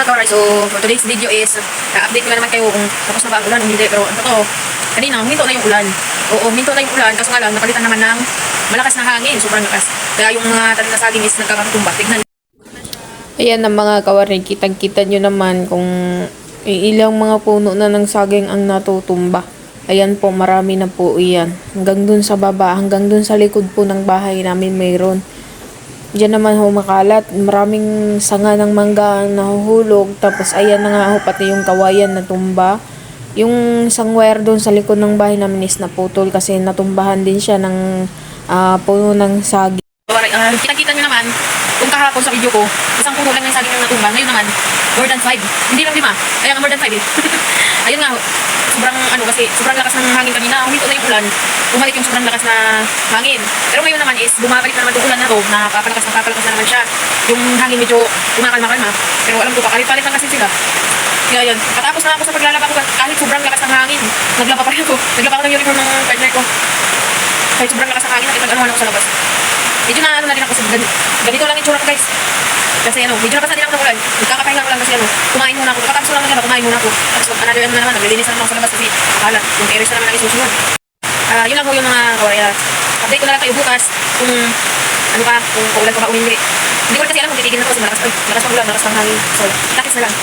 kawaray, so for today's video is update ko na naman kayo kung tapos na ba ang ulan o hindi. Pero ang totoo, kanina huminto na yung ulan. Oo, huminto na yung ulan, kaso nga lang napalitan naman ng malakas na hangin, sobrang lakas. Kaya yung mga tanim na saging is nagkakatumba. Tignan. Ayan ang mga kawarin, kitang-kita nyo naman kung ilang mga puno na ng saging ang natutumba. Ayan po, marami na po iyan. Hanggang dun sa baba, hanggang dun sa likod po ng bahay namin mayroon. Diyan naman ho makalat, maraming sanga ng mangga ang nahuhulog. Tapos ayan na nga ho, pati yung kawayan na tumba. Yung isang wire doon sa likod ng bahay namin is naputol kasi natumbahan din siya ng puno ng saging. Kawaray, kita-kita nyo naman, kung kahapon sa video ko, isang puno lang yung saging ng natumba. Ngayon naman, more than 5. Hindi lang 5. Kaya nga more than 5 eh. Ayun nga ho, sobrang kasi sobrang lakas ng hangin kanina. Huminto na yung ulan, bumalik yung sobrang lakas na hangin. Pero ngayon naman is bumabalik na naman yung ulan na to, nakapalakas na naman siya. Yung hangin medyo kumakalma-kalma. Pero alam ko, palit-palit lang kasi sila. Kaya yun, patapos na ako sa paglalaba ko kahit sobrang lakas ng hangin. Naglaba pa rin ako. Naglaba ko ng uniform ng partner ko. Kahit sobrang lakas ng hangin, nakipag-anuhan ako sa labas. Medyo na na rin ako sa ganito lang yung tsura ko guys. Kasi medyo nabasa din ako ng ulan. Nagkakapahinga ko lang kasi kumain muna ako. Kapatapos ko lang naglaba, kumain muna ako. Tapos another na naman, naglilinis na naman ako sa labas kasi akalat. Yung areas na naman ang isusunod. Yun lang po yung mga kawaray. Update ko na lang kayo bukas kung kung paulan pa ba o hindi. Hindi ko kasi alam kung titigil na ako kasi malakas pa ulan, malakas pang hangin. So, takis na lang.